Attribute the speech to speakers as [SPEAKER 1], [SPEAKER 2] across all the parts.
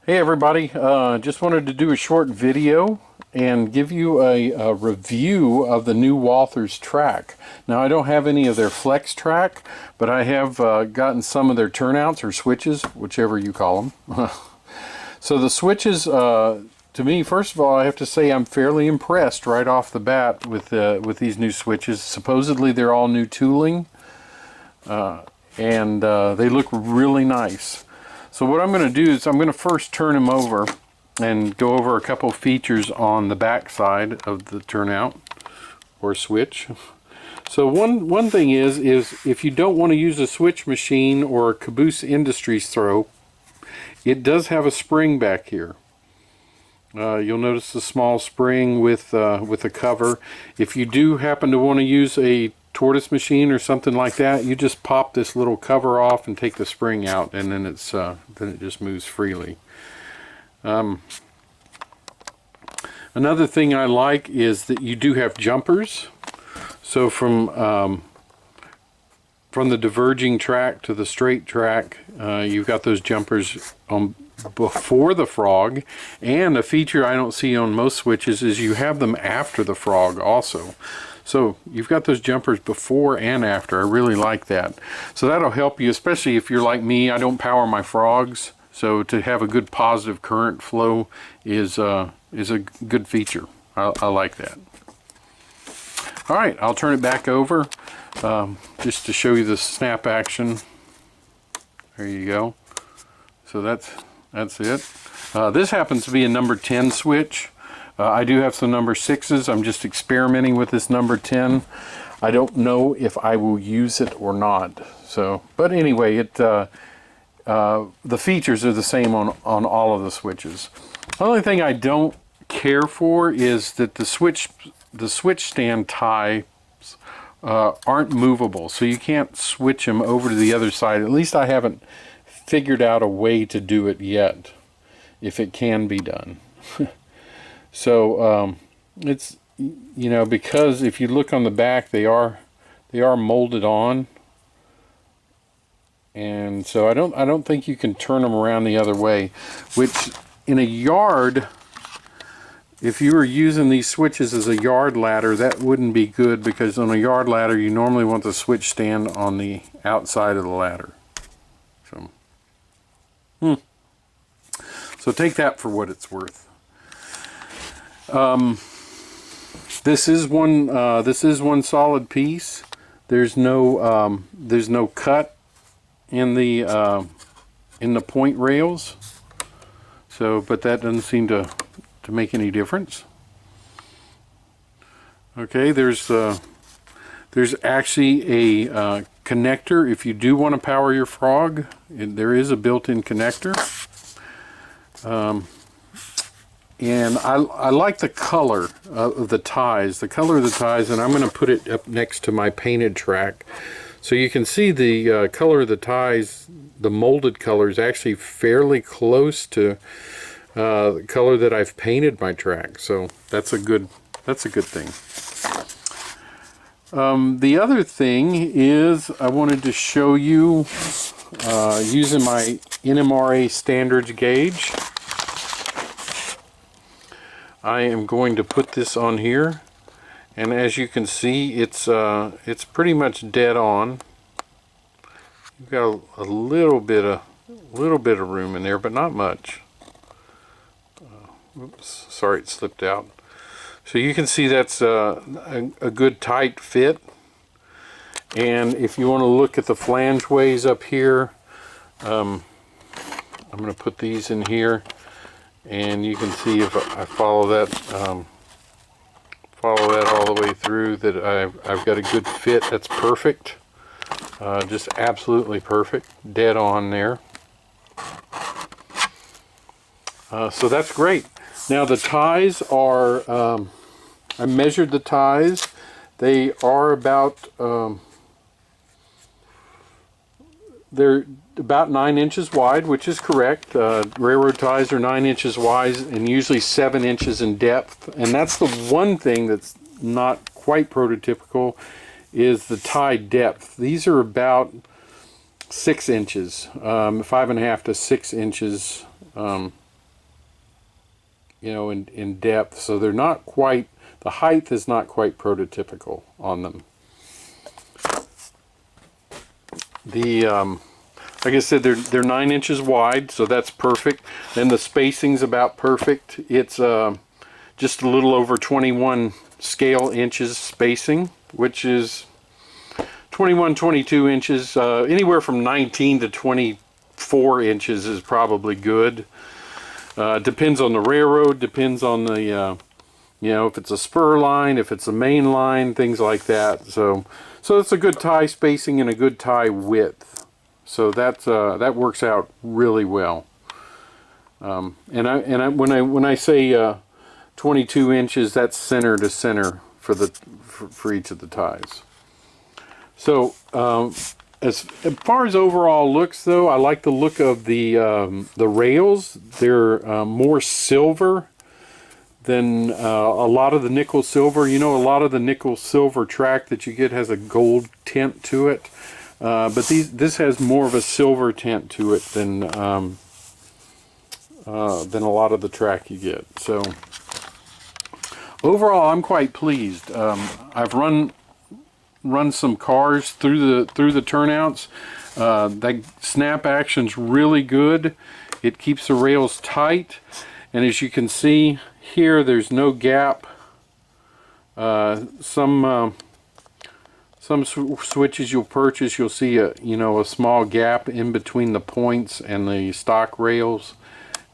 [SPEAKER 1] Hey everybody, just wanted to do a short video and give you a review of the new Walthers track. Now I don't have any of their flex track, but I have gotten some of their turnouts or switches, whichever you call them. So the switches, to me, first of all, I have to say I'm fairly impressed right off the bat with these new switches. Supposedly they're all new tooling, and they look really nice. So what I'm going to do is I'm going to first turn them over and go over a couple features on the back side of the turnout or switch. So one thing is if you don't want to use a switch machine or a Caboose Industries throw, it does have a spring back here. You'll notice the small spring with a cover. If you do happen to want to use a tortoise machine or something like that, you just pop this little cover off and take the spring out, and then it just moves freely. Another thing I like is that you do have jumpers. So from the diverging track to the straight track, you've got those jumpers before the frog, and a feature I don't see on most switches is you have them after the frog also. So you've got those jumpers before and after. I really like that. So that'll help you, especially if you're like me. I don't power my frogs, so to have a good positive current flow is a good feature. I like that. All right, I'll turn it back over just to show you the snap action. There you go. So that's it. This happens to be a number 10 switch. I do have some number 6s. I'm just experimenting with this number 10. I don't know if I will use it or not. So, but anyway, the features are the same on all of the switches. The only thing I don't care for is that the switch stand ties aren't movable, so you can't switch them over to the other side. At least I haven't figured out a way to do it yet, if it can be done. So it's, you know, because if you look on the back, they are molded on, and so I don't think you can turn them around the other way, which in a yard, if you were using these switches as a yard ladder, that wouldn't be good, because on a yard ladder you normally want the switch stand on the outside of the ladder. So take that for what it's worth. This is one solid piece. There's no cut in the point rails. So, but that doesn't seem to make any difference. Okay, there's actually a connector if you do want to power your frog. There is a built-in connector. And I like the color of the ties. The color of the ties, and I'm going to put it up next to my painted track. So you can see the color of the ties, the molded color is actually fairly close to the color that I've painted my track. So that's a good thing. The other thing is I wanted to show you using my Nmra standards gauge. I am going to put this on here, and as you can see, it's pretty much dead on. You've got a little bit of room in there, but not much. Oops, sorry, it slipped out. So you can see that's a good tight fit. And if you want to look at the flange ways up here, I'm going to put these in here. And you can see if I follow that all the way through, that I've got a good fit. That's perfect, just absolutely perfect, dead on there. So that's great. Now the ties are, I measured the ties. They are about they're about 9 inches wide, which is correct. Railroad ties are 9 inches wide and usually 7 inches in depth. And that's the one thing that's not quite prototypical, is the tie depth. These are about 6 inches, 5.5 to 6 inches in depth, so they're not quite, the height is not quite prototypical on them. The like I said, they're 9 inches wide, so that's perfect. And the spacing's about perfect. It's just a little over 21 scale inches spacing, which is 21, 22 inches. Anywhere from 19 to 24 inches is probably good. Depends on the railroad, depends on the, if it's a spur line, if it's a main line, things like that. So it's a good tie spacing and a good tie width. So that works out really well. When I say 22 inches, that's center to center for each of the ties. So as far as overall looks, though, I like the look of the rails. They're more silver than a lot of the nickel silver. A lot of the nickel silver track that you get has a gold tint to it. But this has more of a silver tint to it than a lot of the track you get. So overall, I'm quite pleased. I've run some cars through the turnouts. That snap action's really good. It keeps the rails tight, and as you can see here, there's no gap. Some switches you'll purchase, you'll see a small gap in between the points and the stock rails,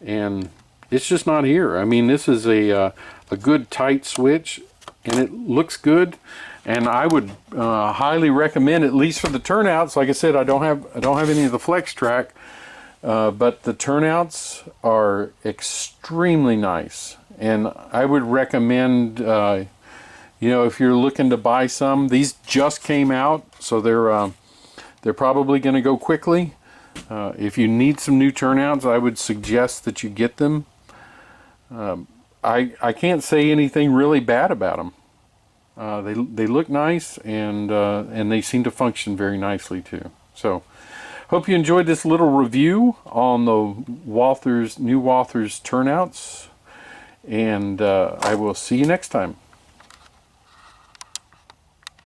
[SPEAKER 1] and it's just not here. I mean, this is a good tight switch, and it looks good. And I would highly recommend, at least for the turnouts. Like I said, I don't have any of the flex track, but the turnouts are extremely nice, and I would recommend. If you're looking to buy some, these just came out, so they're probably going to go quickly. If you need some new turnouts, I would suggest that you get them. I can't say anything really bad about them. They look nice, and they seem to function very nicely too. So, hope you enjoyed this little review on the new Walthers turnouts, and I will see you next time.